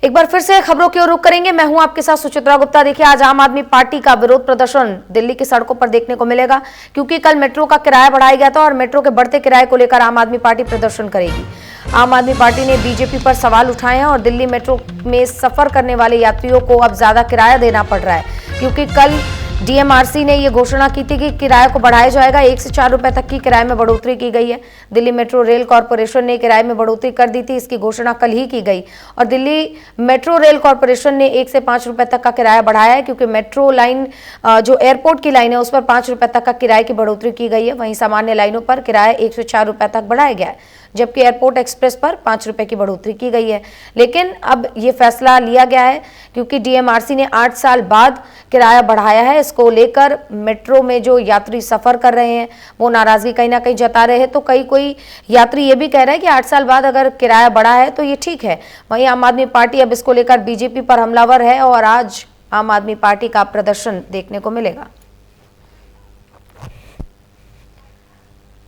एक बार फिर से खबरों की ओर रुख करेंगे। मैं हूं आपके साथ सुचित्रा गुप्ता। देखिए, आज आम आदमी पार्टी का विरोध प्रदर्शन दिल्ली की सड़कों पर देखने को मिलेगा, क्योंकि कल मेट्रो का किराया बढ़ाया गया था और मेट्रो के बढ़ते किराए को लेकर आम आदमी पार्टी प्रदर्शन करेगी। आम आदमी पार्टी ने बीजेपी पर सवाल उठाए हैं और दिल्ली मेट्रो में सफर करने वाले यात्रियों को अब ज्यादा किराया देना पड़ रहा है, क्योंकि कल डीएमआरसी ने यह घोषणा की थी कि किराए को बढ़ाया जाएगा। 1 से 4 रुपए तक की किराए में बढ़ोतरी की गई है। दिल्ली मेट्रो रेल कॉर्पोरेशन ने किराए में बढ़ोतरी कर दी थी, इसकी घोषणा कल ही की गई। और दिल्ली मेट्रो रेल कॉर्पोरेशन ने 1 से 5 रुपए तक का किराया बढ़ाया है, क्योंकि मेट्रो लाइन जो एयरपोर्ट की लाइन है उस पर 5 रुपए तक का किराए की बढ़ोतरी की गई है। वहीं सामान्य लाइनों पर किराया 1 से 4 रुपए तक बढ़ाया गया है, जबकि एयरपोर्ट एक्सप्रेस पर 5 रुपए की बढ़ोतरी की गई है। लेकिन अब ये फैसला लिया गया है क्योंकि डीएमआरसी ने 8 साल बाद किराया बढ़ाया है। इसको लेकर मेट्रो में जो यात्री सफर कर रहे हैं वो नाराजगी कहीं ना कहीं जता रहे हैं। तो कोई यात्री ये भी कह रहा है कि 8 साल बाद अगर किराया बढ़ा है तो ये ठीक है। वहीं आम आदमी पार्टी अब इसको लेकर बीजेपी पर हमलावर है और आज आम आदमी पार्टी का प्रदर्शन देखने को मिलेगा।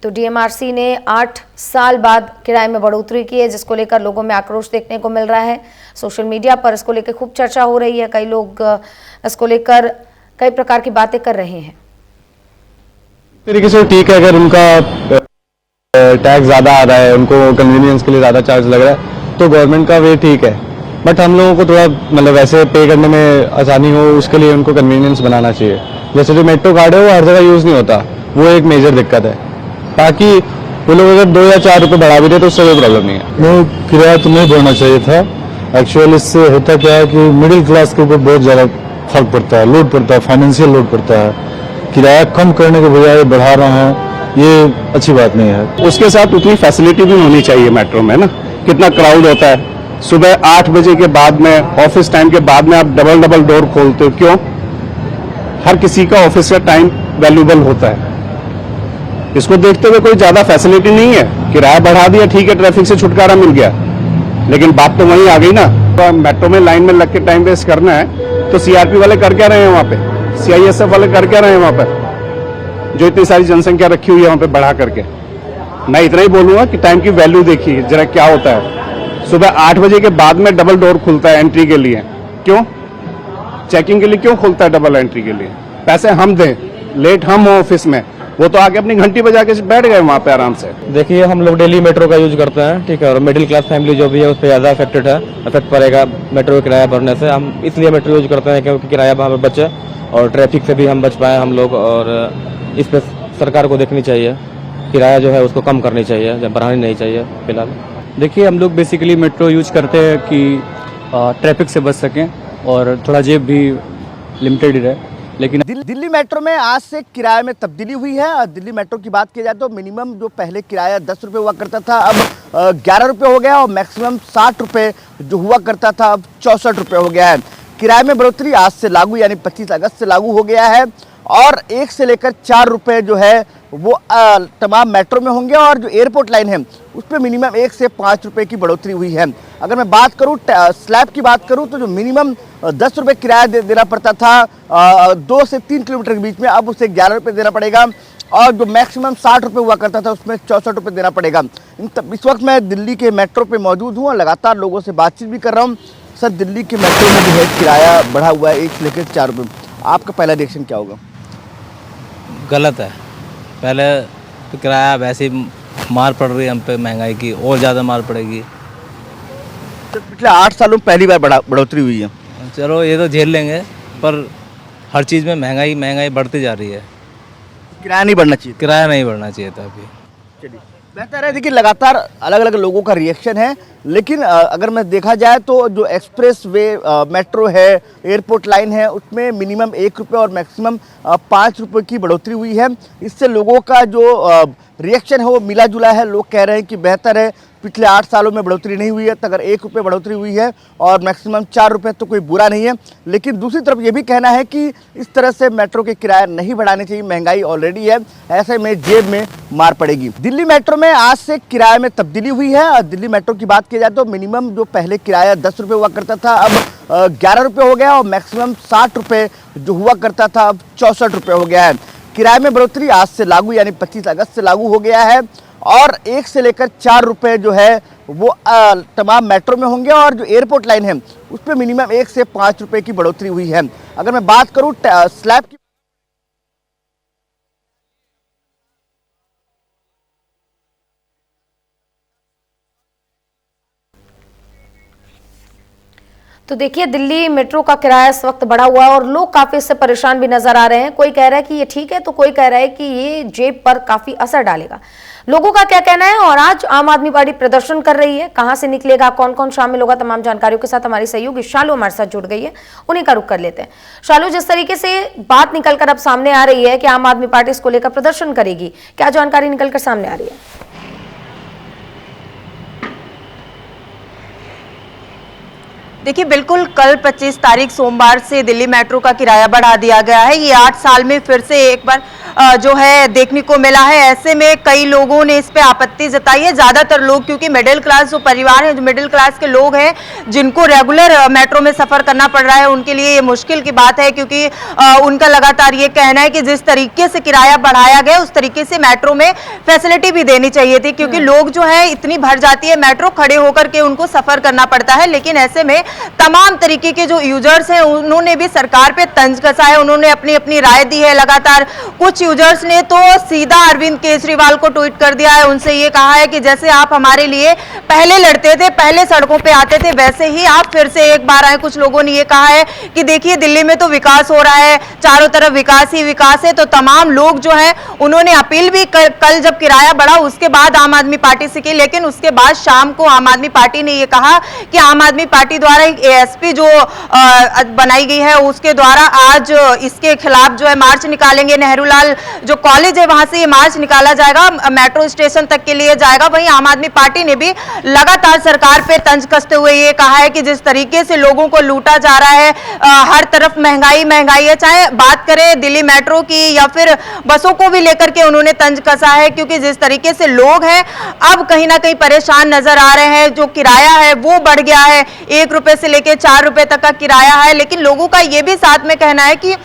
तो डीएमआरसी ने 8 साल बाद किराए में बढ़ोतरी की है, जिसको लेकर लोगों में आक्रोश देखने को मिल रहा है। सोशल मीडिया पर इसको लेकर खूब चर्चा हो रही है। कई लोग इसको लेकर कई प्रकार की बातें कर रहे हैं। तरीके से ठीक है, अगर उनका टैक्स ज्यादा आ रहा है, उनको कन्वीनियंस के लिए ज्यादा चार्ज लग रहा है तो गवर्नमेंट का वे ठीक है, बट हम लोगों को थोड़ा मतलब वैसे पे करने में आसानी हो उसके लिए उनको कन्वीनियंस बनाना चाहिए। जैसे जो मेट्रो कार्ड है वो हर जगह यूज नहीं होता, वो एक मेजर दिक्कत है। बाकी वो लोग अगर 2 या 4 रुपए बढ़ा भी दे तो उससे कोई प्रॉब्लम नहीं है। नहीं, किराया तो नहीं बढ़ना चाहिए था। एक्चुअली इससे होता क्या है कि मिडिल क्लास के ऊपर बहुत ज्यादा फर्क पड़ता है, लोड पड़ता है, फाइनेंशियल लोड पड़ता है। किराया कम करने के बजाय बढ़ा रहे हैं, ये अच्छी बात नहीं है। उसके साथ उतनी फैसिलिटी भी होनी चाहिए मेट्रो में ना। कितना क्राउड होता है, सुबह 8 बजे के बाद में, ऑफिस टाइम के बाद में आप डबल डोर खोलते हो, क्यों? हर किसी का ऑफिस का टाइम वैल्यूबल होता है। इसको देखते हुए कोई ज्यादा फैसिलिटी नहीं है। किराया बढ़ा दिया, ठीक है, ट्रैफिक से छुटकारा मिल गया, लेकिन बात तो वहीं आ गई ना। तो मेट्रो में लाइन में लग के टाइम वेस्ट करना है तो सीआरपी वाले कर क्या रहे हैं वहां पे, सीआईएसएफ वाले कर क्या रहे हैं वहां पर, जो इतनी सारी जनसंख्या रखी हुई है वहां पे बढ़ा करके। मैं इतना ही बोलूंगा कि टाइम की वैल्यू देखिए जरा क्या होता है। सुबह 8 बजे के बाद में डबल डोर खुलता है एंट्री के लिए, क्यों? चेकिंग के लिए क्यों खुलता है डबल एंट्री के लिए? पैसे हम दें, लेट हम हो ऑफिस में, वो तो आके अपनी घंटी बजा के बैठ गए वहां पे आराम से। देखिए, हम लोग डेली मेट्रो का यूज करते हैं, ठीक है, और मिडिल क्लास फैमिली जो भी है उस पर ज्यादा अफेक्टेड है, इफेक्ट पड़ेगा मेट्रो का किराया बढ़ने से। हम इसलिए मेट्रो यूज करते हैं क्योंकि किराया वहाँ पर बचे और ट्रैफिक से भी हम बच पाए हम लोग। और इस पर सरकार को देखनी चाहिए, किराया जो है उसको कम करनी चाहिए, जब बढ़ानी नहीं चाहिए फिलहाल। देखिए, हम लोग बेसिकली मेट्रो यूज करते हैं कि ट्रैफिक से बच सकें और थोड़ा जेब भी लिमिटेड ही रहे। लेकिन दिल्ली मेट्रो में आज से किराए में तब्दीली हुई है। और दिल्ली मेट्रो की बात की जाए तो मिनिमम जो पहले किराया 10 रुपये हुआ करता था अब 11 रुपये हो गया, और मैक्सिमम 60 रुपये जो हुआ करता था अब 64 रुपये हो गया है। किराए में बढ़ोतरी आज से लागू यानी 25 अगस्त से लागू हो गया है, और 1 से लेकर 4 रुपये जो है वो तमाम मेट्रो में होंगे, और जो एयरपोर्ट लाइन है उस पर मिनिमम 1 से 5 रुपये की बढ़ोतरी हुई है। अगर मैं बात करूँ स्लैब की बात करूँ तो जो मिनिमम 10 रुपये किराया देना पड़ता था 2 से 3 किलोमीटर के बीच में, अब उसे 11 रुपये देना पड़ेगा, और जो मैक्सिमम 60 रुपये हुआ करता था उसमें 64 रुपये देना पड़ेगा। इस वक्त मैं दिल्ली के मेट्रो पे मौजूद हूँ और लगातार लोगों से बातचीत भी कर रहा हूँ। सर, दिल्ली के मेट्रो में जो है किराया बढ़ा हुआ है 1 से लेकर 4 रुपये, आपका पहला रिएक्शन क्या होगा? गलत है। पहले तो किराया वैसे ही मार पड़ रही है हम पे, महंगाई की और ज़्यादा मार पड़ेगी। तो पिछले 8 सालों में पहली बार बढ़ोतरी हुई है। चलो ये तो झेल लेंगे, पर हर चीज़ में महंगाई बढ़ती जा रही है। किराया नहीं बढ़ना चाहिए, किराया नहीं बढ़ना चाहिए था अभी। चलिए बेहतर है। देखिए, लगातार अलग अलग लोगों का रिएक्शन है, लेकिन अगर मैं देखा जाए तो जो एक्सप्रेस वे मेट्रो है, एयरपोर्ट लाइन है, उसमें मिनिमम 1 रुपये और मैक्सिमम 5 रुपये की बढ़ोतरी हुई है। इससे लोगों का जो रिएक्शन है वो मिला जुला है। लोग कह रहे हैं कि बेहतर है, पिछले 8 सालों में बढ़ोतरी नहीं हुई है, तो अगर 1 रुपये बढ़ोतरी हुई है और मैक्सिमम 4 रुपये तो कोई बुरा नहीं है। लेकिन दूसरी तरफ ये भी कहना है कि इस तरह से मेट्रो के किराया नहीं बढ़ाने चाहिए, महंगाई ऑलरेडी है, ऐसे में जेब में मार पड़ेगी। दिल्ली मेट्रो में आज से किराए में तब्दीली हुई है। और दिल्ली मेट्रो की बात की जाए तो मिनिमम जो पहले किराया 10 रुपये हुआ करता था अब 11 रुपये हो गया, और मैक्सिमम 60 रुपये जो हुआ करता था अब 64 रुपये हो गया है। किराए में बढ़ोतरी आज से लागू यानी 25 अगस्त से लागू हो गया है, और 1 से लेकर 4 रुपये जो है वो तमाम मेट्रो में होंगे और जो एयरपोर्ट लाइन है उस पर मिनिमम 1 से 5 रुपए की बढ़ोतरी हुई है। अगर मैं बात करूं स्लैब की, तो देखिए दिल्ली मेट्रो का किराया इस वक्त बढ़ा हुआ है और लोग काफी इससे परेशान भी नजर आ रहे हैं। कोई कह रहा है कि ये ठीक है तो कोई कह रहा है कि ये जेब पर काफी असर डालेगा। लोगों का क्या कहना है और आज आम आदमी पार्टी प्रदर्शन कर रही है, कहां से निकलेगा, कौन कौन शामिल होगा, तमाम जानकारियों के साथ हमारी सहयोगी शालू हमारे साथ जुड़ गई है, उन्हीं का रुख कर लेते हैं। शालू, जिस तरीके से बात निकलकर अब सामने आ रही है कि आम आदमी पार्टी इसको लेकर प्रदर्शन करेगी, क्या जानकारी निकलकर सामने आ रही है? देखिए बिल्कुल, कल 25 तारीख सोमवार से दिल्ली मेट्रो का किराया बढ़ा दिया गया है। ये 8 साल में फिर से एक बार जो है देखने को मिला है। ऐसे में कई लोगों ने इस पे आपत्ति जताई है। ज्यादातर लोग, क्योंकि मिडिल क्लास जो परिवार है, जो मिडिल क्लास के लोग हैं जिनको रेगुलर मेट्रो में सफर करना पड़ रहा है, उनके लिए ये मुश्किल की बात है, क्योंकि उनका लगातार ये कहना है कि जिस तरीके से किराया बढ़ाया गया उस तरीके से मेट्रो में फैसिलिटी भी देनी चाहिए थी, क्योंकि लोग जो है इतनी भर जाती है मेट्रो, खड़े होकर के उनको सफर करना पड़ता है। लेकिन ऐसे में तमाम तरीके के जो यूजर्स हैं उन्होंने भी सरकार पे तंज कसा है, उन्होंने अपनी अपनी राय दी है। लगातार कुछ यूजर्स ने तो सीधा अरविंद केजरीवाल को ट्वीट कर दिया है, उनसे ये कहा है कि जैसे आप हमारे लिए पहले लड़ते थे, पहले सड़कों पे आते थे, वैसे ही आप फिर से एक बार आए। कुछ लोगों ने ये कहा है कि देखिए दिल्ली में तो विकास हो रहा है, चारों तरफ विकास ही विकास है। तो तमाम लोग जो है उन्होंने अपील भी कल जब किराया बढ़ा उसके बाद आम आदमी पार्टी से की, लेकिन उसके बाद शाम को आम आदमी पार्टी ने ये कहा कि आम आदमी पार्टी द्वारा एक एएसपी जो बनाई गई है उसके द्वारा आज इसके खिलाफ जो है मार्च निकालेंगे। नेहरू लाल जो कॉलेज है वहां से ये मार्च निकाला जाएगा, मेट्रो स्टेशन तक के लिए जाएगा। वहीं आम आदमी पार्टी ने भी लगातार सरकार पे तंज कसते हुए ये कहा है कि जिस तरीके से लोगों को लूटा जा रहा है, हर तरफ महंगाई महंगाई है, चाहे बात करें दिल्ली मेट्रो की या फिर बसों को भी लेकर के उन्होंने तंज कसा है, क्योंकि जिस तरीके से लोग हैं अब कहीं ना कहीं परेशान नजर आ रहे हैं। जो किराया है वो बढ़ गया है, 1 रुपए से लेकर 4 रुपए तक का किराया है। लेकिन लोगों का यह भी साथ में कहना है कि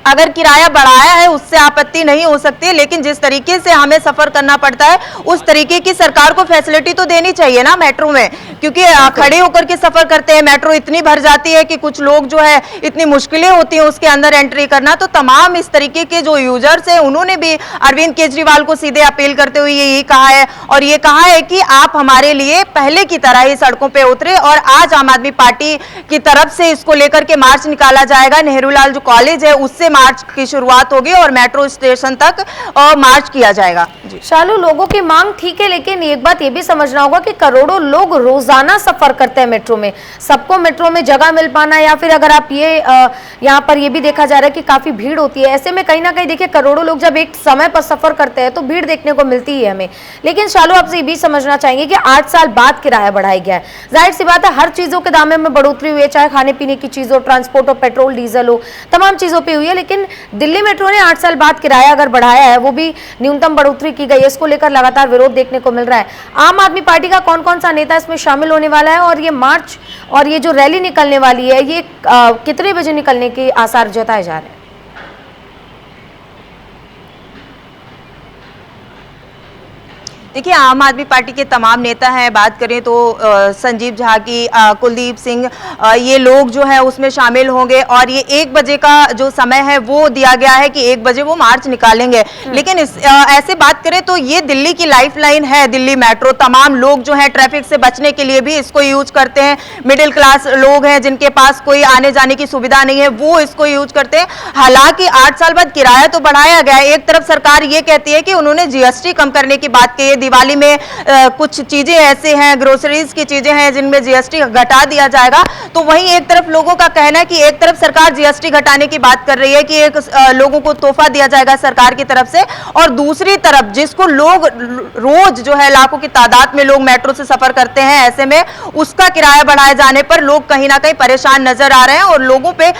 अगर किराया बढ़ाया है उससे आपत्ति नहीं हो सकती, लेकिन जिस तरीके से हमें सफर करना पड़ता है उस तरीके की सरकार को फैसिलिटी तो देनी चाहिए ना मेट्रो में, क्योंकि खड़े होकर के सफर करते हैं, मेट्रो इतनी भर जाती है कि कुछ लोग जो है इतनी मुश्किलें होती हैं उसके अंदर एंट्री करना। तो तमाम इस तरीके के जो यूजर्स हैं उन्होंने भी अरविंद केजरीवाल को सीधे अपील करते हुए यही कहा है, और ये कहा है कि आप हमारे लिए पहले की तरह ही सड़कों पर उतरे। और आज आम आदमी पार्टी की तरफ से इसको लेकर के मार्च निकाला जाएगा। नेहरू लाल जो कॉलेज है उससे मार्च की शुरुआत होगी और मेट्रो स्टेशन तक मार्च किया जाएगा। शालू, लोगों की मांग ठीक है, लेकिन एक बात ये भी समझना होगा कि करोड़ों लोग रोजाना सफर करते हैं मेट्रो में, सबको मेट्रो में जगह मिल पाना, या फिर अगर आप ये यहाँ पर ये भी देखा जा रहा है कि काफी भीड़ होती है। ऐसे में कहीं ना कहीं देखिए करोड़ों लोग जब एक समय पर सफर करते हैं तो भीड़ देखने को मिलती है हमें। लेकिन शालू, आपसे ये भी समझना चाहेंगे कि 8 साल बाद किराया बढ़ाया गया है, जाहिर सी बात है हर चीजों के दामों में बढ़ोतरी हुई है, चाहे खाने पीने की चीज हो, ट्रांसपोर्ट हो, पेट्रोल डीजल हो, तमाम चीजों पर हुई है। लेकिन दिल्ली मेट्रो ने 8 साल बाद किराया अगर बढ़ाया है, वो भी न्यूनतम बढ़ोतरी की गई है, इसको लेकर लगातार विरोध देखने को मिल रहा है। आम आदमी पार्टी का कौन कौन सा नेता इसमें शामिल होने वाला है, और ये मार्च और ये जो रैली निकलने वाली है ये कितने बजे निकलने के आसार जताए जा रहे हैं? देखिए आम आदमी पार्टी के तमाम नेता हैं, बात करें तो संजीव झा की, कुलदीप सिंह, ये लोग जो है उसमें शामिल होंगे। और ये 1 बजे का जो समय है वो दिया गया है कि 1 बजे वो मार्च निकालेंगे। लेकिन ऐसे बात करें तो ये दिल्ली की लाइफलाइन है दिल्ली मेट्रो। तमाम लोग जो है ट्रैफिक से बचने के लिए भी इसको यूज करते हैं। मिडिल क्लास लोग हैं जिनके पास कोई आने जाने की सुविधा नहीं है, वो इसको यूज करते हैं। हालांकि 8 साल बाद किराया तो बढ़ाया गया है। एक तरफ सरकार ये कहती है कि उन्होंने जीएसटी कम करने की बात की है, दिवाली में कुछ चीजें ऐसे हैं, ग्रोसरीज की चीजें हैं जिनमें जीएसटी घटा दिया जाएगा। तो वहीं एक तरफ लोगों का कहना है कि एक तरफ सरकार जीएसटी घटाने की बात कर रही है कि एक लोगों को तोहफा दिया जाएगा सरकार की तरफ से, और दूसरी तरफ जिसको लोग रोज जो है लाखों की तादाद में लोग मेट्रो से सफर करते हैं, ऐसे में उसका किराया बढ़ाए जाने पर लोग कहीं ना कहीं परेशान नजर आ रहे हैं और लोगों पे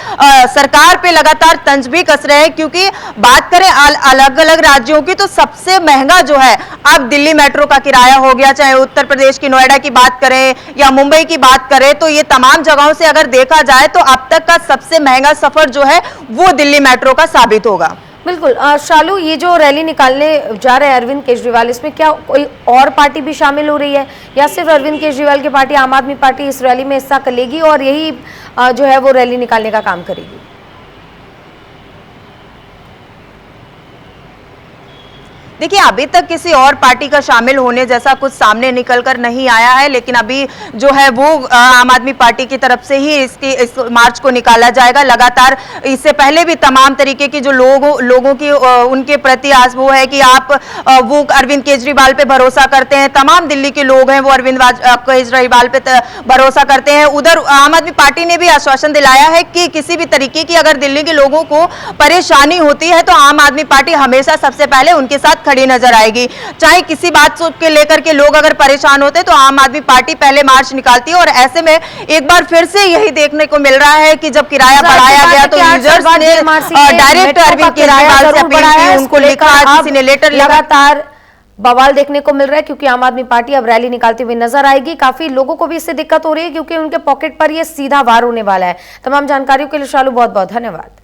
सरकार पे लगातार तंज भी कस रहे हैं। क्योंकि बात करें अलग अलग राज्यों की तो सबसे महंगा जो है अब दिल्ली मेट्रो का किराया हो गया। चाहे उत्तर प्रदेश की नोएडा की बात करें या मुंबई की बात करें, तो ये तमाम जगहों से अगर देखा जाए तो अब तक का सबसे महंगा सफर जो है वो दिल्ली मेट्रो का साबित होगा। बिल्कुल शालू, ये जो रैली निकालने जा रहे हैं अरविंद केजरीवाल, इसमें क्या कोई और पार्टी भी शामिल हो रही है या सिर्फ अरविंद केजरीवाल की पार्टी आम आदमी पार्टी इस रैली में हिस्सा लेगी और यही जो है वो रैली निकालने का काम करेगी? देखिए, अभी तक किसी और पार्टी का शामिल होने जैसा कुछ सामने निकलकर नहीं आया है, लेकिन अभी जो है वो आम आदमी पार्टी की तरफ से ही इस मार्च को निकाला जाएगा। लगातार इससे पहले भी तमाम तरीके की जो लोगों की उनके प्रति आस वो है कि आप वो अरविंद केजरीवाल पे भरोसा करते हैं, तमाम दिल्ली के लोग हैं वो अरविंद केजरीवाल पे भरोसा करते हैं। उधर आम आदमी पार्टी ने भी आश्वासन दिलाया है कि किसी भी तरीके की अगर दिल्ली के लोगों को परेशानी होती है तो आम आदमी पार्टी हमेशा सबसे पहले उनके साथ खड़ी नजर आएगी। चाहे किसी बात को लेकर के लोग अगर परेशान होते तो आम आदमी पार्टी पहले मार्च निकालती है। और ऐसे में एक बार फिर से यही देखने को मिल रहा है कि जब किराया बढ़ाया गया तो यूजर्स ने डायरेक्ट अरविंद केजरीवाल से अपील की, उनको लिखा, किसी ने लेटर लिखा। लगातार बवाल देखने को मिल रहा है क्योंकि आम आदमी पार्टी अब रैली निकालती हुई नजर आएगी। काफी लोगों को भी इससे दिक्कत हो रही है क्योंकि उनके पॉकेट पर ये सीधा वार होने वाला है। तमाम जानकारियों के लिए शालू बहुत बहुत धन्यवाद।